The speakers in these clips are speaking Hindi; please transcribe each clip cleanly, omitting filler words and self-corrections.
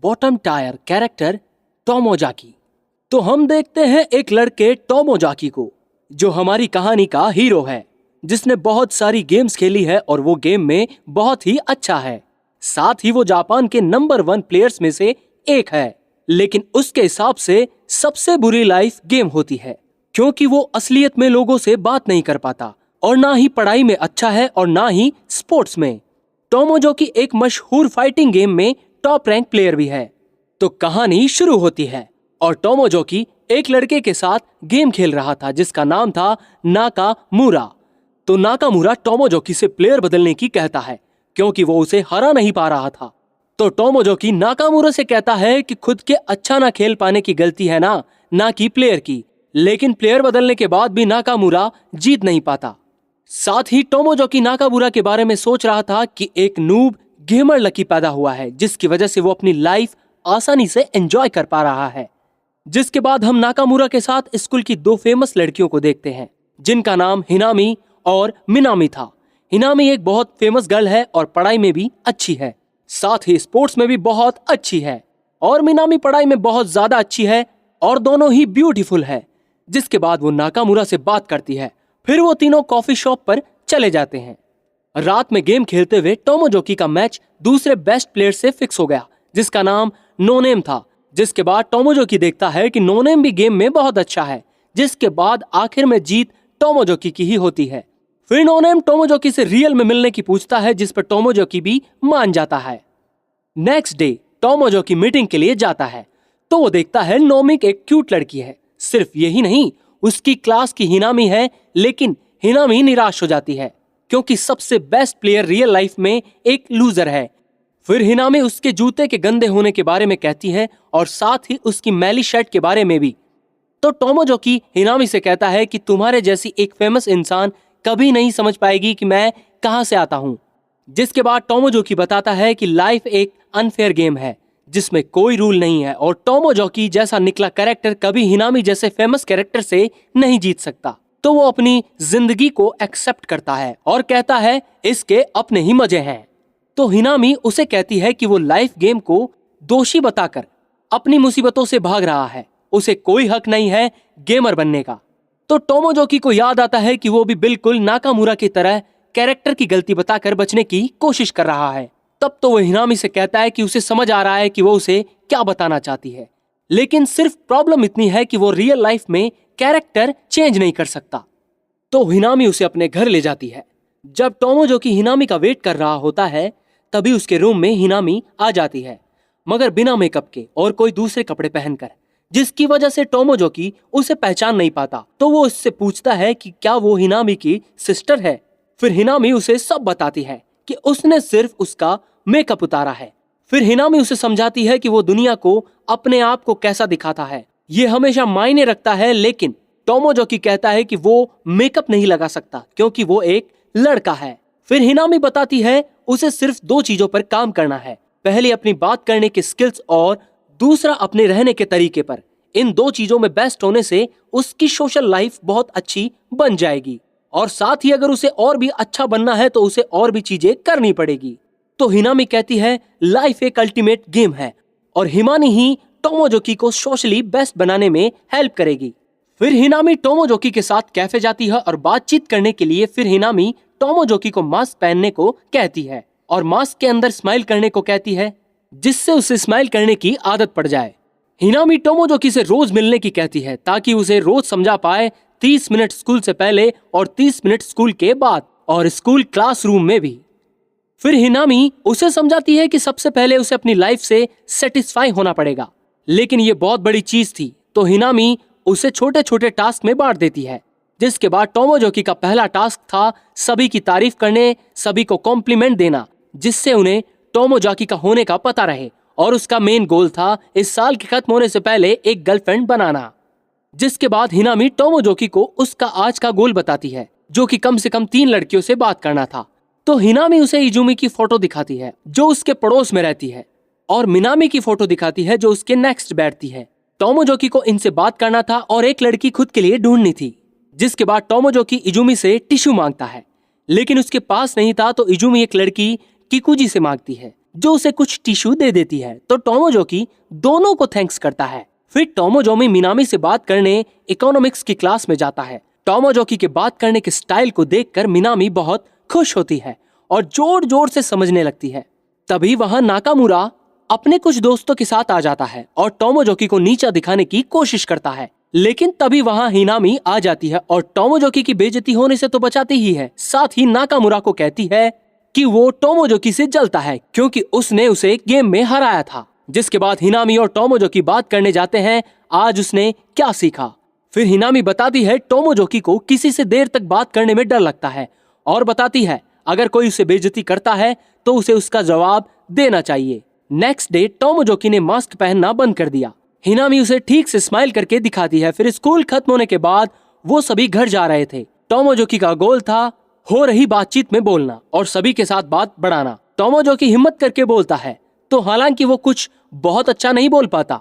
Bottom tyre character टोमोजाकी। तो हम देखते हैं एक लड़के टोमोजाकी को, जो हमारी कहानी का हीरो है, जिसने बहुत सारी गेम्स खेली है और वो गेम में बहुत ही अच्छा है। साथ ही वो जापान के नंबर 1 प्लेयर्स में से एक है। लेकिन उसके हिसाब से सबसे बुरी लाइफ गेम होती है, क्योंकि वो असलियत में लोगों से बात नहीं कर पाता और ना ही पढ़ाई में अच्छा है और ना ही स्पोर्ट्स में। टोमोजाकी एक मशहूर फाइटिंग गेम में टॉप रैंक प्लेयर भी है। तो कहानी शुरू होती है और टोमोजाकी एक लड़के के साथ गेम खेल रहा था जिसका नाम था नाकामुरा। तो नाकामुरा टोमोजाकी से प्लेयर बदलने की कहता है, क्योंकि वो उसे हरा नहीं पा रहा था। तो टोमोजाकी नाकामुरा से कहता है कि खुद के अच्छा ना खेल पाने की गलती है ना कि प्लेयर की। लेकिन प्लेयर बदलने के बाद भी नाकामुरा जीत नहीं पाता। साथ ही टोमोजाकी नाकामुरा के बारे में सोच रहा था कि एक नूब गेमर लकी पैदा हुआ है, जिसकी वजह से वो अपनी लाइफ आसानी से एंजॉय कर पा रहा है। जिसके बाद हम नाकामुरा के साथ स्कूल की 2 फेमस लड़कियों को देखते हैं, जिनका नाम हिनामी और मिनामी था। हिनामी एक बहुत फेमस गर्ल है और पढ़ाई में भी अच्छी है, साथ ही स्पोर्ट्स में भी बहुत अच्छी है। और मिनामी पढ़ाई में बहुत ज्यादा अच्छी है और दोनों ही ब्यूटीफुल है। जिसके बाद वो नाकामुरा से बात करती है। फिर वो तीनों कॉफी शॉप पर चले जाते हैं। रात में गेम खेलते हुए टोमोजाकी का मैच दूसरे बेस्ट प्लेयर से फिक्स हो गया, जिसका नाम नोनेम था। जिसके बाद टोमोजाकी देखता है कि नोनेम भी गेम में बहुत अच्छा है। जिसके बाद आखिर में जीत टोमोजाकी की ही होती है। फिर नोनेम टोमोजाकी से रियल में मिलने की पूछता है, जिस पर टोमोजाकी भी मान जाता है। नेक्स्ट डे टोमोजाकी मीटिंग के लिए जाता है तो वो देखता है नोमिक एक क्यूट लड़की है। सिर्फ यही नहीं, उसकी क्लास की हिनामी है। लेकिन हिनामी निराश हो जाती है, क्योंकि सबसे बेस्ट प्लेयर रियल लाइफ में एक लूजर है। फिर हिनामी उसके जूते के गंदे होने के बारे में कहती है और साथ ही उसकी मैली शर्ट के बारे में भी। तो टोमोजाकी हिनामी से कहता है कि तुम्हारे जैसी एक फेमस इंसान कभी नहीं समझ पाएगी कि मैं कहां से आता हूं। जिसके बाद टोमोजाकी बताता है कि लाइफ एक अनफेयर गेम है, जिसमें कोई रूल नहीं है और टोमोजाकी जैसा निकला कैरेक्टर कभी हिनामी जैसे फेमस कैरेक्टर से नहीं जीत सकता। तो वो अपनी जिंदगी को एक्सेप्ट करता है और कहता है इसके अपने ही मजे हैं। तो हिनामी उसे कहती है कि वो लाइफ गेम को दोषी बताकर अपनी मुसीबतों से भाग रहा है, उसे कोई हक नहीं है गेमर बनने का। तो टोमोजाकी को याद आता है कि वो भी बिल्कुल नाकामुरा की तरह कैरेक्टर की गलती बताकर बचने की कोशिश कर रहा है। तब तो वो हिनामी से कहता है कि उसे समझ आ रहा है कि वो उसे क्या बताना चाहती है, लेकिन सिर्फ प्रॉब्लम इतनी है कि वो रियल लाइफ में कैरेक्टर चेंज नहीं कर सकता। तो हिनामी उसे अपने घर ले जाती है। जब टोमोजाकी हिनामी का वेट कर रहा होता है, तभी उसके रूम में हिनामी आ जाती है, मगर बिना मेकअप के और कोई दूसरे कपड़े पहनकर, जिसकी वजह से टोमोजाकी उसे पहचान नहीं पाता। तो वो उससे पूछता है कि क्या वो हिनामी की सिस्टर है। फिर हिनामी उसे सब बताती है कि उसने सिर्फ उसका मेकअप उतारा है। फिर हिनामी उसे समझाती है कि वो दुनिया को अपने आप को कैसा दिखाता है ये हमेशा मायने रखता है। लेकिन टोमोजाकी कहता है कि वो मेकअप नहीं लगा सकता क्योंकि वो एक लड़का है। फिर हिनामी बताती है उसे सिर्फ 2 चीजों पर काम करना है, पहले अपनी बात करने के स्किल्स और दूसरा अपने रहने के तरीके पर। इन 2 चीजों में बेस्ट होने से उसकी सोशल लाइफ बहुत अच्छी बन जाएगी और साथ ही अगर उसे और भी अच्छा बनना है तो उसे और भी चीजें करनी पड़ेगी। तो हिनामी कहती है लाइफ एक अल्टीमेट गेम है और हिमानी ही टोमोजाकी को सोशली बेस्ट बनाने में हेल्प करेगी। फिर हिनामी टोमोजाकी के साथ कैफे जाती है और बातचीत करने के लिए। फिर हिनामी टोमोजाकी को मास्क पहनने को कहती है और मास्क के अंदर स्माइल करने को कहती है, जिससे उसे स्माइल करने की आदत पड़ जाए। हिनामी टोमोजाकी से रोज मिलने की कहती है ताकि उसे रोज समझा पाए, 30 मिनट स्कूल से पहले और 30 मिनट स्कूल के बाद और स्कूल क्लासरूम में भी। फिर हिनामी उसे समझाती है कि सबसे पहले उसे अपनी लाइफ से सेटिस्फाई होना पड़ेगा, लेकिन ये बहुत बड़ी चीज थी। तो हिनामी उसे छोटे छोटे टास्क में बांट देती है। जिसके बाद टोमोजाकी का पहला टास्क था सभी की तारीफ करने, सभी को कॉम्प्लीमेंट देना, जिससे उन्हें टोमोजाकी का होने का पता रहे। और उसका मेन गोल था इस साल के खत्म होने से पहले एक गर्लफ्रेंड बनाना। जिसके बाद हिनामी टोमोजाकी को उसका आज का गोल बताती है, जो कि कम से कम 3 लड़कियों से बात करना था। तो हिनामी उसे इजुमी की फोटो दिखाती है जो उसके पड़ोस में रहती है और मिनामी की फोटो दिखाती है जो उसके नेक्स्ट बैठती है। टोमोजाकी को इनसे बात करना था और एक लड़की खुद के लिए ढूंढनी थी। जिसके बाद टोमोजाकी इजुमी से टिश्यू मांगता है, लेकिन उसके पास नहीं था। तो इजुमी एक लड़की किकुजी से मांगती है, जो उसे कुछ टिश्यू दे देती है। तो टोमोजोकी दोनों को थैंक्स करता है। फिर टोमोजोमी मिनामी से बात करने इकोनॉमिक्स की क्लास में जाता है। टोमोजोकी के बात करने के स्टाइल को देखकर मिनामी बहुत खुश होती है और जोर जोर से समझने लगती है। तभी वहां नाकामुरा अपने कुछ दोस्तों के साथ आ जाता है और टोमोजोकी को नीचा दिखाने की कोशिश करता है, लेकिन तभी वहां हिनामी आ जाती है और टोमोजोकी की बेइज्जती होने से तो बचाती ही है, साथ ही नाकामुरा को कहती है कि वो टोमोजोकी से जलता है क्योंकि उसने उसे गेम में हराया था। जिसके बाद हिनामी और टोमोजोकी बात करने जाते हैं आज उसने क्या सीखा। फिर हिनामी बताती है टोमोजोकी को किसी से देर तक बात करने में डर लगता है और बताती है अगर कोई उसे बेइज्जती करता है तो उसे उसका जवाब देना चाहिए। नेक्स्ट डे टोमोजोकी ने मास्क पहनना बंद कर दिया। हिनामी उसे ठीक से स्माइल करके दिखाती है। फिर स्कूल खत्म होने के बाद वो सभी घर जा रहे थे। टोमोजोकी का गोल था हो रही बातचीत में बोलना और सभी के साथ बात बढ़ाना। टोमोजोकी हिम्मत करके बोलता है तो हालांकि वो कुछ बहुत अच्छा नहीं बोल पाता।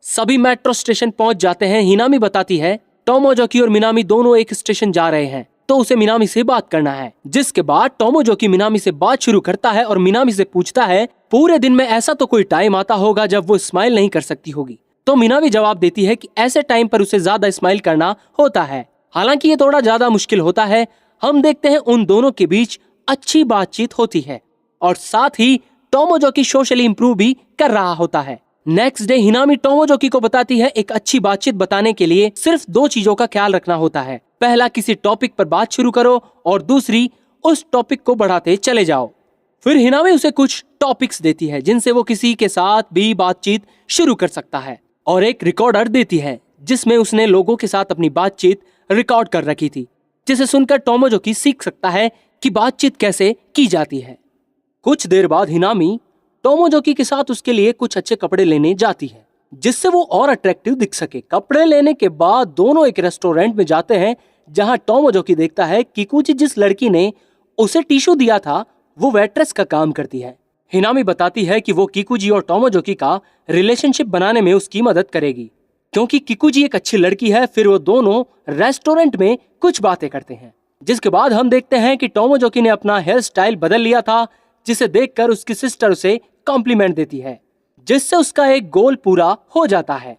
सभी मेट्रो स्टेशन पहुंच जाते हैं। हिनामी बताती है टोमोजोकी और मिनामी दोनों एक स्टेशन जा रहे हैं तो उसे मिनामी से बात करना है। जिसके बाद टोमोजोकी मिनामी से बात शुरू करता है और मिनामी से पूछता है पूरे दिन में ऐसा तो कोई टाइम आता होगा जब वो स्माइल नहीं कर सकती होगी। तो मिनामी जवाब देती है कि ऐसे टाइम पर उसे ज्यादा स्माइल करना होता है, हालांकि ये थोड़ा ज्यादा मुश्किल होता है। हम देखते हैं उन दोनों के बीच अच्छी बातचीत होती है और साथ ही टोमोजोकी सोशली इंप्रूव भी कर रहा होता है। नेक्स्ट डे हिनामी टोमोजोकी को बताती है एक अच्छी बातचीत बताने के लिए सिर्फ 2 चीजों का ख्याल रखना होता है। पहला, किसी टॉपिक पर बात शुरू करो और दूसरी, उस टॉपिक को बढ़ाते चले जाओ। फिर हिनामी उसे कुछ टॉपिक्स देती है जिनसे वो किसी के साथ भी बातचीत शुरू कर सकता है और एक रिकॉर्डर देती है जिसमें उसने लोगों के साथ अपनी बातचीत रिकॉर्ड कर रखी थी, जिसे सुनकर टोमोजोकी सीख सकता है कि बातचीत कैसे की जाती है। कुछ देर बाद हिनामी टोमोजोकी के साथ उसके लिए कुछ अच्छे कपड़े लेने जाती है जिससे वो और अट्रैक्टिव दिख सके। कपड़े लेने के बाद दोनों एक रेस्टोरेंट में जाते हैं जहां टोमोजोकी देखता है किकुची जिस लड़की ने उसे टिश्यू दिया था वो वेट्रेस का काम करती है। हिनामी बताती है कि वो किकुजी और टोमोजोकी का रिलेशनशिप बनाने में उसकी मदद करेगी क्योंकि किकुजी एक अच्छी लड़की है। फिर वो दोनों रेस्टोरेंट में कुछ बातें करते हैं। जिसके बाद हम देखते हैं कि टोमोजोकी ने अपना हेयर स्टाइल बदल लिया था, जिसे देखकर उसकी सिस्टर उसे कॉम्प्लीमेंट देती है जिससे उसका एक गोल पूरा हो जाता है।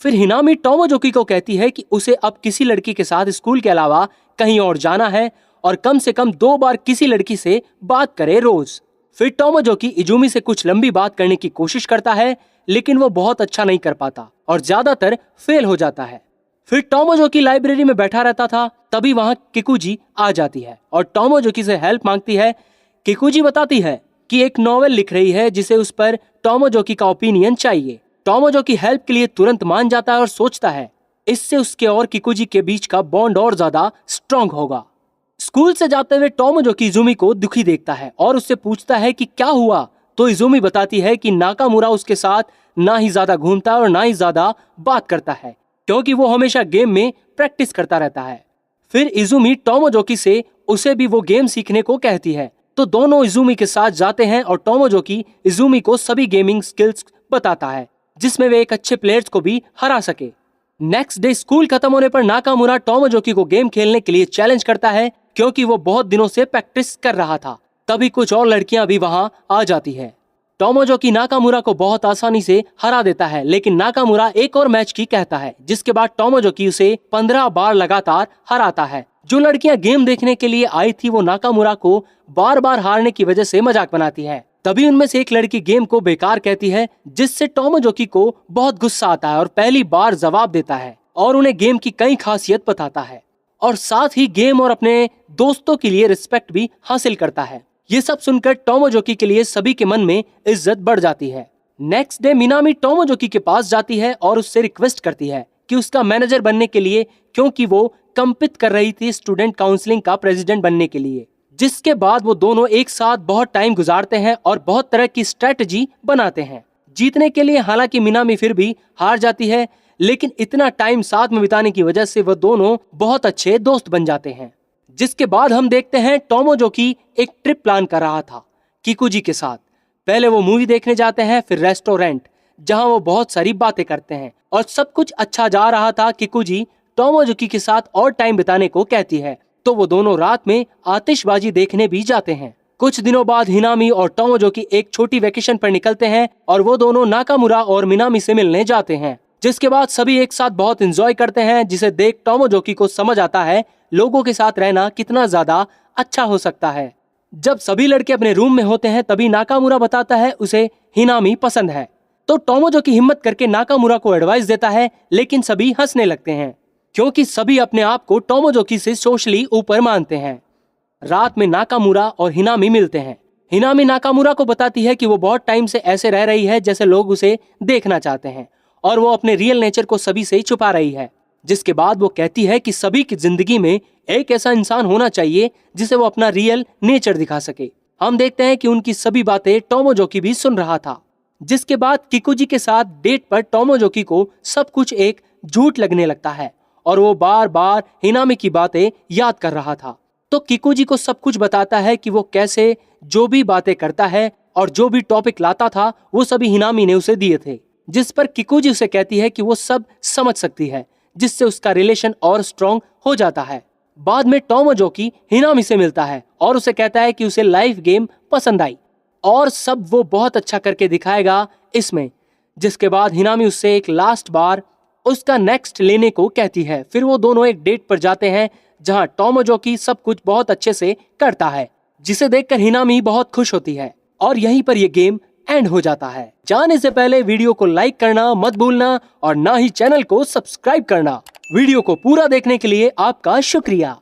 फिर हिनामी टोमोजोकी को कहती है कि उसे अब किसी लड़की के साथ स्कूल के अलावा कहीं और जाना है और कम से कम 2 बार किसी लड़की से बात करे रोज। फिर टोमोजोकी इजुमी से कुछ लंबी बात करने की कोशिश करता है लेकिन वो बहुत अच्छा नहीं कर पाता और ज्यादातर फेल हो जाता है। फिर टोमोजोकी लाइब्रेरी में बैठा रहता था, तभी वहां किकुजी आ जाती है और टोमोजोकी से हेल्प मांगती है। किकुजी बताती है कि एक नॉवेल लिख रही है जिसे उस पर टोमोजोकी का ओपिनियन चाहिए। टोमोजोकी हेल्प के लिए तुरंत मान जाता है और सोचता है इससे उसके और किकुजी के बीच का बॉन्ड और ज्यादा स्ट्रॉन्ग होगा। स्कूल से जाते हुए टोमोजोकी इजुमी को दुखी देखता है और उससे पूछता है कि क्या हुआ। तो इजुमी बताती है कि नाकामुरा उसके साथ ना ही ज्यादा घूमता है और ना ही ज्यादा बात करता है क्योंकि वो हमेशा गेम में प्रैक्टिस करता रहता है। फिर इजुमी टोमोजोकी से उसे भी वो गेम सीखने को कहती है तो दोनों इजुमी के साथ जाते हैं और टोमोजोकी इजुमी को सभी गेमिंग स्किल्स बताता है जिसमें वे एक अच्छे प्लेयर्स को भी हरा सके। नेक्स्ट डे स्कूल खत्म होने पर नाकामुरा टोमोजोकी को गेम खेलने के लिए चैलेंज करता है क्योंकि वो बहुत दिनों से प्रैक्टिस कर रहा था। तभी कुछ और लड़कियां भी वहां आ जाती है। टोमोजोकी नाकामुरा को बहुत आसानी से हरा देता है लेकिन नाकामुरा एक और मैच की कहता है जिसके बाद टोमोजोकी उसे 15 बार लगातार हराता है। जो लड़कियां गेम देखने के लिए आई थी वो नाकामुरा को बार बार हारने की वजह से मजाक बनाती है। तभी उनमें से एक लड़की गेम को बेकार कहती है जिससे टोमोजोकी को बहुत गुस्सा आता है और पहली बार जवाब देता है और उन्हें गेम की कई खासियत बताता है और साथ ही गेम और अपने दोस्तों के लिए रिस्पेक्ट भी हासिल करता है। ये सब सुनकर टोमोजोकी के लिए सभी के मन में इज्जत बढ़ जाती है। नेक्स्ट डे मिनामी टोमोजोकी के पास जाती है और उससे रिक्वेस्ट करती है कि उसका मैनेजर बनने के लिए क्योंकि वो कंपित कर रही थी स्टूडेंट काउंसलिंग का प्रेसिडेंट बनने के लिए। जिसके बाद वो दोनों एक साथ बहुत टाइम गुजारते हैं और बहुत तरह की स्ट्रेटजी बनाते हैं जीतने के लिए। हालांकि मिनामी फिर भी हार जाती है लेकिन इतना टाइम साथ में बिताने की वजह से वो दोनों बहुत अच्छे दोस्त बन जाते हैं। जिसके बाद हम देखते हैं टोमोजोकी एक ट्रिप प्लान कर रहा था किकुजी के साथ। पहले वो मूवी देखने जाते हैं, फिर रेस्टोरेंट जहां वो बहुत सारी बातें करते हैं और सब कुछ अच्छा जा रहा था। किकुजी टोमोजोकी के साथ और टाइम बिताने को कहती है तो वो दोनों रात में आतिशबाजी देखने भी जाते हैं। कुछ दिनों बाद हिनामी और टोमोजोकी एक छोटी वेकेशन पर निकलते हैं और वो दोनों नाकामुरा और मिनामी से मिलने जाते हैं, जिसके बाद सभी एक साथ बहुत एंजॉय करते हैं, जिसे देख टोमोजोकी को समझ आता है लोगों के साथ रहना कितना ज्यादा अच्छा हो सकता है। जब सभी लड़के अपने रूम में होते हैं तभी नाकामुरा बताता है उसे हिनामी पसंद है, तो टोमोजोकी हिम्मत करके नाकामुरा को एडवाइस देता है, लेकिन सभी हंसने लगते हैं क्योंकि सभी अपने आप को टोमोजोकी से सोशली ऊपर मानते हैं। रात में नाकामुरा और हिनामी मिलते हैं। हिनामी नाकामुरा को बताती है कि वो बहुत टाइम से ऐसे रह रही है जैसे लोग उसे देखना चाहते हैं और वो अपने रियल नेचर को सभी से छुपा रही है, जिसके बाद वो कहती है कि सभी की जिंदगी में एक ऐसा इंसान होना चाहिए जिसे वो अपना रियल नेचर दिखा सके। हम देखते हैं कि उनकी सभी बातें टोमोजोकी भी सुन रहा था, जिसके बाद किकुजी के साथ डेट पर टोमोजोकी को सब कुछ एक झूठ लगने लगता है और वो बार बार हिनामी की बातें याद कर रहा था। तो किकुजी को सब कुछ बताता है कि वो कैसे जो भी बातें करता है और जो भी टॉपिक लाता था वो सभी हिनामी ने उसे दिए थे, जिस पर किकुजी उसे कहती है कि वो सब समझ सकती है, जिससे उसका रिलेशन और स्ट्रॉन्ग हो जाता है। बाद में टोमोजोकी हिनामी से मिलता है और उसे कहता है कि उसे लाइफ गेम पसंद आई और सब वो बहुत अच्छा करके दिखाएगा इसमें, जिसके बाद हिनामी उससे एक लास्ट बार उसका नेक्स्ट लेने को कहती है। फिर वो दोनों एक डेट पर जाते हैं जहां टोमोजोकी सब कुछ बहुत अच्छे से करता है, जिसे देखकर हिनामी बहुत खुश होती है और यहीं पर ये गेम एंड हो जाता है। जाने से पहले वीडियो को लाइक करना मत भूलना और ना ही चैनल को सब्सक्राइब करना। वीडियो को पूरा देखने के लिए आपका शुक्रिया।